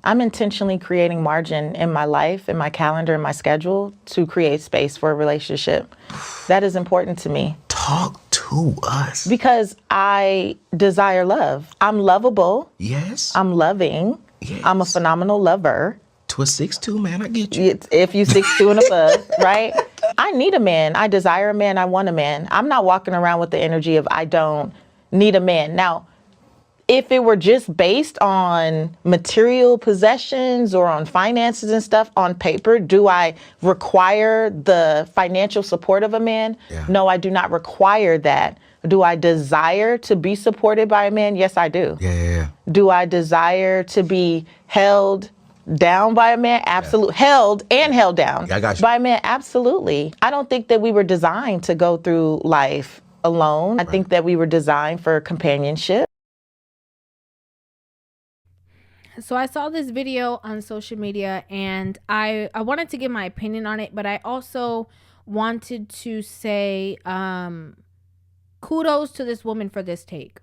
I'm intentionally creating margin in my life, in my calendar, in my schedule to create space for a relationship. That is important to me. Talk to us. Because I desire love. I'm lovable. Yes. I'm loving. Yes. I'm a phenomenal lover. To a 6'2", man, I get you. If you 6'2" and above, right? I need a man. I desire a man. I want a man. I'm not walking around with the energy of I don't need a man. Now, if it were just based on material possessions or on finances and stuff on paper, do I require the financial support of a man? Yeah. No, I do not require that. Do I desire to be supported by a man? Yes, I do. Yeah. Do I desire to be held down by a man? Absolutely. Yeah. Held down I got you. by a man? Absolutely. I don't think that we were designed to go through life alone. I think that we were designed for companionship. So I saw this video on social media and I wanted to give my opinion on it, but I also wanted to say kudos to this woman for this take.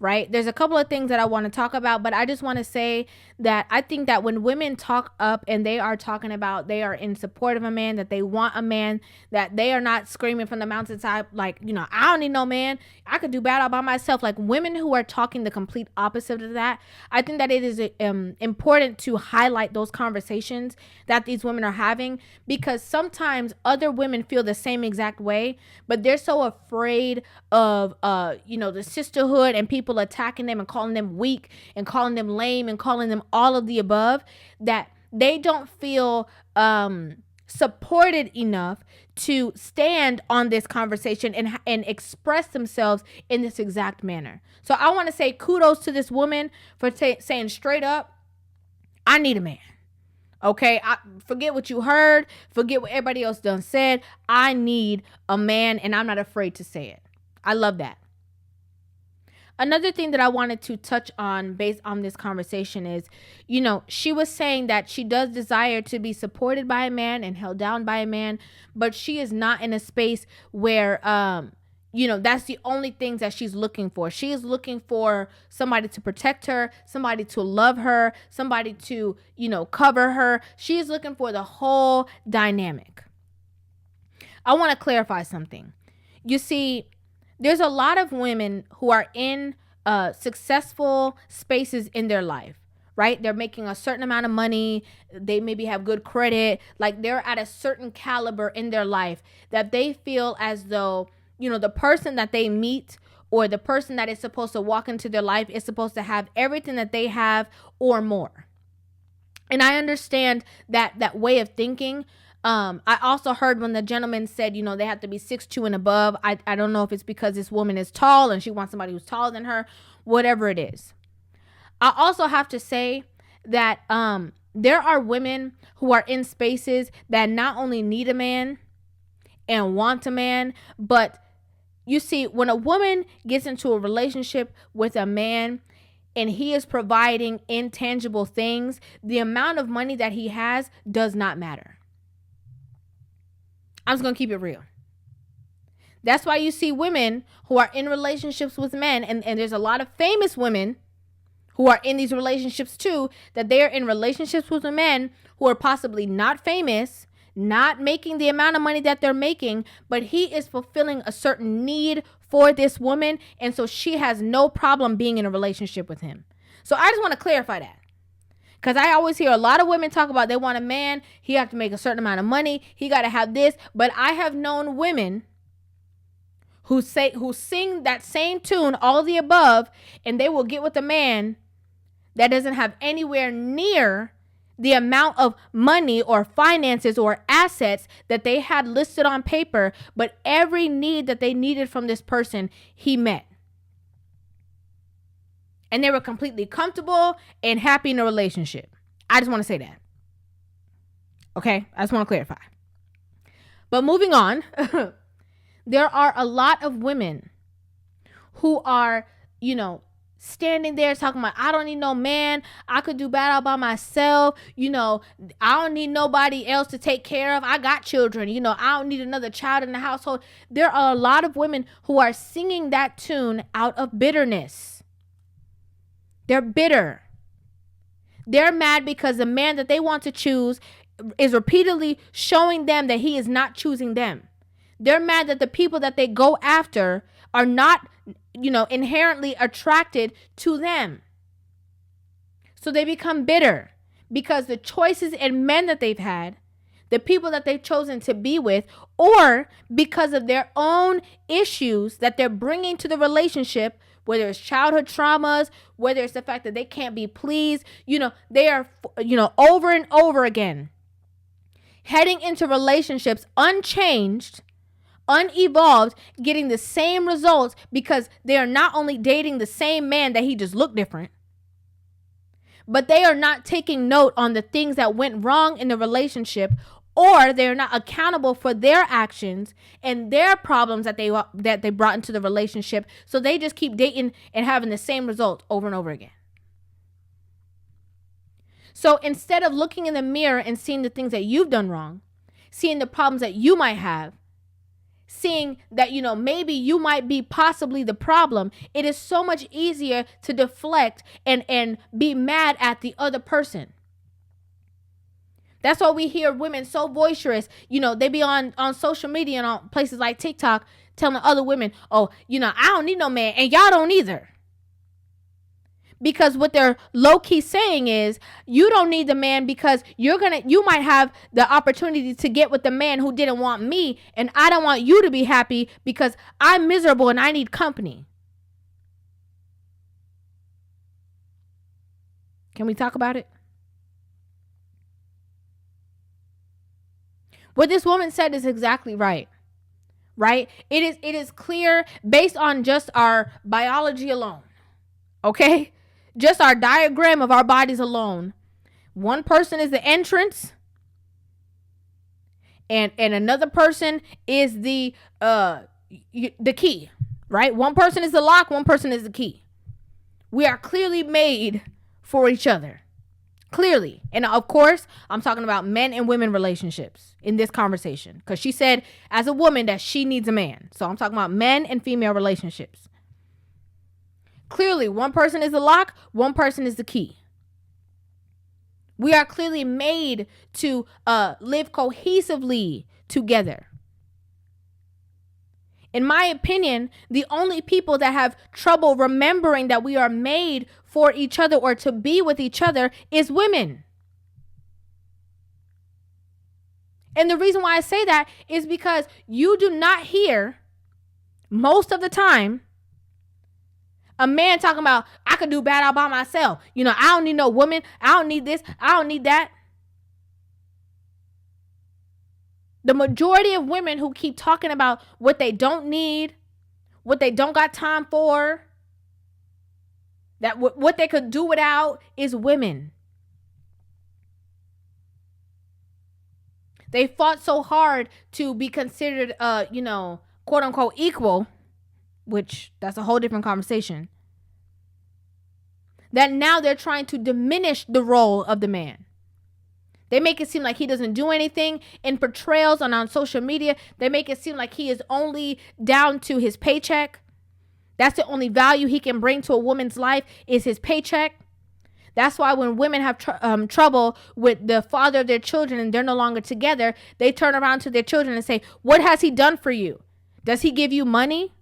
Right? There's a couple of things that I want to talk about, but I just want to say that I think that when women talk up and they are talking about they are in support of a man, that they want a man, that they are not screaming from the mountainside like, you know, I don't need no man, I could do bad all by myself. Like women who are talking the complete opposite of that, I think that it is important to highlight those conversations that these women are having, because sometimes other women feel the same exact way, but they're so afraid of the sisterhood and people attacking them and calling them weak and calling them lame and calling them all of the above, that they don't feel supported enough to stand on this conversation and express themselves in this exact manner. So I want to say kudos to this woman for saying straight up, I need a man. Okay, forget what you heard, forget what everybody else done said. I need a man, and I'm not afraid to say it. I love that. Another thing that I wanted to touch on based on this conversation is, she was saying that she does desire to be supported by a man and held down by a man, but she is not in a space where, that's the only things that she's looking for. She is looking for somebody to protect her, somebody to love her, somebody to, cover her. She is looking for the whole dynamic. I want to clarify something. You see, there's a lot of women who are in successful spaces in their life, right? They're making a certain amount of money. They maybe have good credit. Like they're at a certain caliber in their life that they feel as though, the person that they meet or the person that is supposed to walk into their life is supposed to have everything that they have or more. And I understand that way of thinking. I also heard when the gentleman said, they have to be 6'2" and above. I don't know if it's because this woman is tall and she wants somebody who's taller than her, whatever it is. I also have to say that there are women who are in spaces that not only need a man and want a man, but you see, when a woman gets into a relationship with a man and he is providing intangible things, the amount of money that he has does not matter. I'm just going to keep it real. That's why you see women who are in relationships with men, and there's a lot of famous women who are in these relationships too, that they are in relationships with men who are possibly not famous, not making the amount of money that they're making, but he is fulfilling a certain need for this woman, and so she has no problem being in a relationship with him. So I just want to clarify that. Because I always hear a lot of women talk about they want a man, he have to make a certain amount of money, he got to have this. But I have known women who sing that same tune, all the above, and they will get with a man that doesn't have anywhere near the amount of money or finances or assets that they had listed on paper, but every need that they needed from this person, he met. And they were completely comfortable and happy in a relationship. I just want to say that. Okay? I just want to clarify. But moving on, there are a lot of women who are, standing there talking about, I don't need no man. I could do bad all by myself. I don't need nobody else to take care of. I got children. I don't need another child in the household. There are a lot of women who are singing that tune out of bitterness. They're bitter. They're mad because the man that they want to choose is repeatedly showing them that he is not choosing them. They're mad that the people that they go after are not, inherently attracted to them. So they become bitter because the choices and men that they've had, the people that they've chosen to be with, or because of their own issues that they're bringing to the relationship, whether it's childhood traumas, whether it's the fact that they can't be pleased, they are, over and over again heading into relationships unchanged, unevolved, getting the same results because they are not only dating the same man that he just looked different, but they are not taking note on the things that went wrong in the relationship, or they're not accountable for their actions and their problems that they brought into the relationship. So they just keep dating and having the same result over and over again. So instead of looking in the mirror and seeing the things that you've done wrong, seeing the problems that you might have, seeing that, maybe you might be possibly the problem, it is so much easier to deflect and be mad at the other person. That's why we hear women so boisterous. They be on social media and on places like TikTok telling other women, oh, I don't need no man and y'all don't either. Because what they're low-key saying is, you don't need the man because you might have the opportunity to get with the man who didn't want me, and I don't want you to be happy because I'm miserable and I need company. Can we talk about it? What this woman said is exactly right. Right? It is clear based on just our biology alone. Okay? Just our diagram of our bodies alone. One person is the entrance, and another person is the key, right? One person is the lock, one person is the key. We are clearly made for each other. Clearly. And of course, I'm talking about men and women relationships in this conversation, because she said as a woman that she needs a man. So I'm talking about men and female relationships. Clearly, one person is the lock, one person is the key. We are clearly made to live cohesively together. In my opinion, the only people that have trouble remembering that we are made for each other or to be with each other is women. And the reason why I say that is because you do not hear most of the time a man talking about, I could do bad all by myself. I don't need no woman. I don't need this. I don't need that. The majority of women who keep talking about what they don't need, what they don't got time for, that what they could do without is women. They fought so hard to be considered, quote unquote equal, which that's a whole different conversation, that now they're trying to diminish the role of the man. They make it seem like he doesn't do anything. In portrayals on social media, they make it seem like he is only down to his paycheck. That's the only value he can bring to a woman's life is his paycheck. That's why when women have trouble with the father of their children and they're no longer together, they turn around to their children and say, what has he done for you? Does he give you money?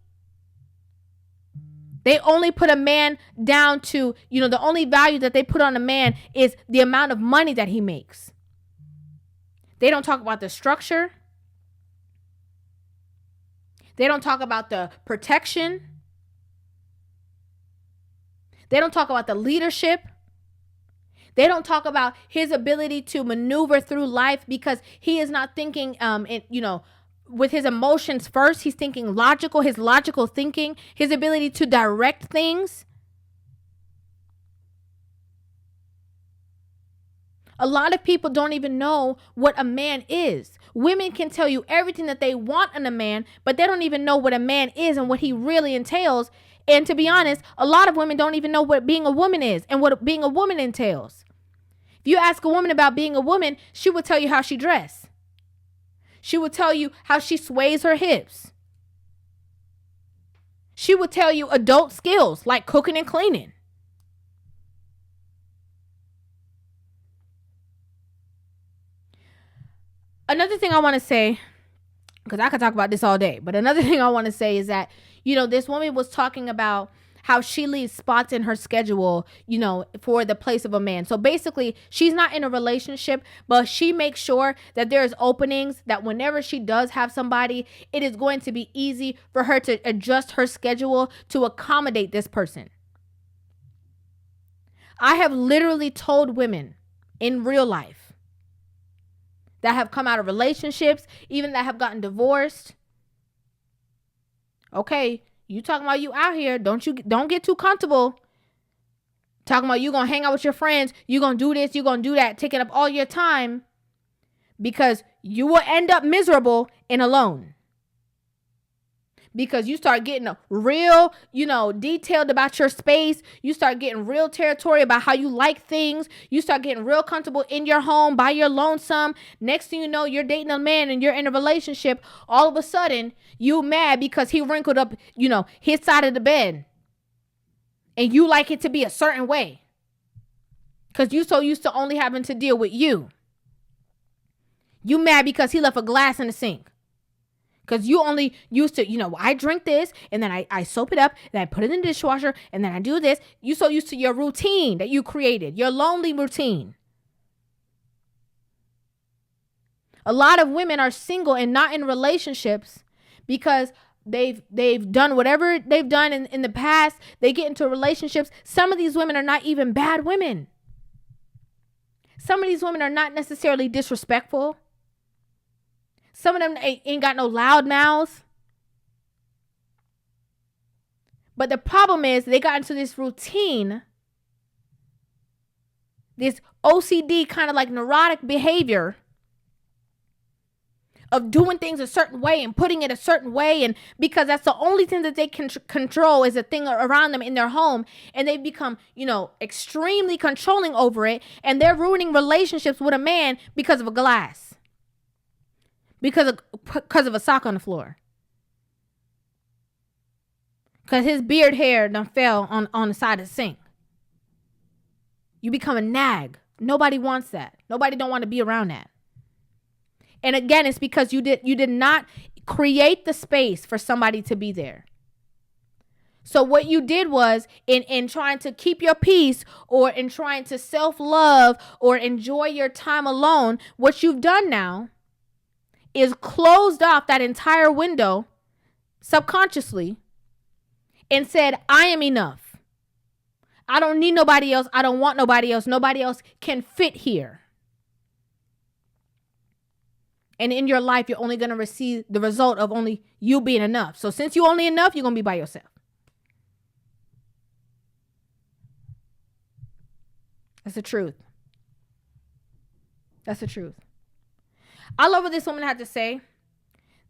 They only put a man down to, the only value that they put on a man is the amount of money that he makes. They don't talk about the structure. They don't talk about the protection. They don't talk about the leadership. They don't talk about his ability to maneuver through life because he is not thinking, with his emotions first. He's thinking logical, his logical thinking, his ability to direct things. A lot of people don't even know what a man is. Women can tell you everything that they want in a man, but they don't even know what a man is and what he really entails. And to be honest, a lot of women don't even know what being a woman is and what being a woman entails. If you ask a woman about being a woman, she will tell you how she dresses. She will tell you how she sways her hips. She will tell you adult skills like cooking and cleaning. Another thing I want to say, because I could talk about this all day, but another thing I want to say is that, this woman was talking about how she leaves spots in her schedule, for the place of a man. So basically, she's not in a relationship, but she makes sure that there's openings, that whenever she does have somebody, it is going to be easy for her to adjust her schedule to accommodate this person. I have literally told women in real life that have come out of relationships, even that have gotten divorced. Okay, you talking about you out here, don't get too comfortable. Talking about you gonna hang out with your friends, you gonna do this, you gonna do that, taking up all your time, because you will end up miserable and alone. Because you start getting real, detailed about your space. You start getting real territory about how you like things. You start getting real comfortable in your home by your lonesome. Next thing you know, you're dating a man and you're in a relationship. All of a sudden, you mad because he wrinkled up, his side of the bed. And you like it to be a certain way. Because you so used to only having to deal with you. You mad because he left a glass in the sink. Because you only used to, I drink this and then I soap it up and I put it in the dishwasher and then I do this. You so used to your routine that you created, your lonely routine. A lot of women are single and not in relationships because they've done whatever they've done in the past. They get into relationships. Some of these women are not even bad women. Some of these women are not necessarily disrespectful. Some of them ain't got no loud mouths. But the problem is they got into this routine, this OCD kind of like neurotic behavior of doing things a certain way and putting it a certain way. And because that's the only thing that they can control is the thing around them in their home. And they become, extremely controlling over it. And they're ruining relationships with a man because of a glass. Because of a sock on the floor. Because his beard hair done fell on the side of the sink. You become a nag. Nobody wants that. Nobody don't want to be around that. And again, it's because you did not create the space for somebody to be there. So what you did was in trying to keep your peace or in trying to self-love or enjoy your time alone, what you've done now is closed off that entire window subconsciously and said, I am enough. I don't need nobody else. I don't want nobody else. Nobody else can fit here. And in your life, you're only going to receive the result of only you being enough. So since you're only enough, you're going to be by yourself. That's the truth. That's the truth. I love what this woman had to say.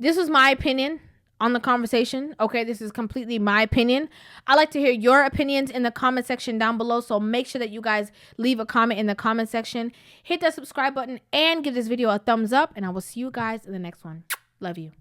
This is my opinion on the conversation. Okay, this is completely my opinion. I like to hear your opinions in the comment section down below. So make sure that you guys leave a comment in the comment section. Hit that subscribe button and give this video a thumbs up. And I will see you guys in the next one. Love you.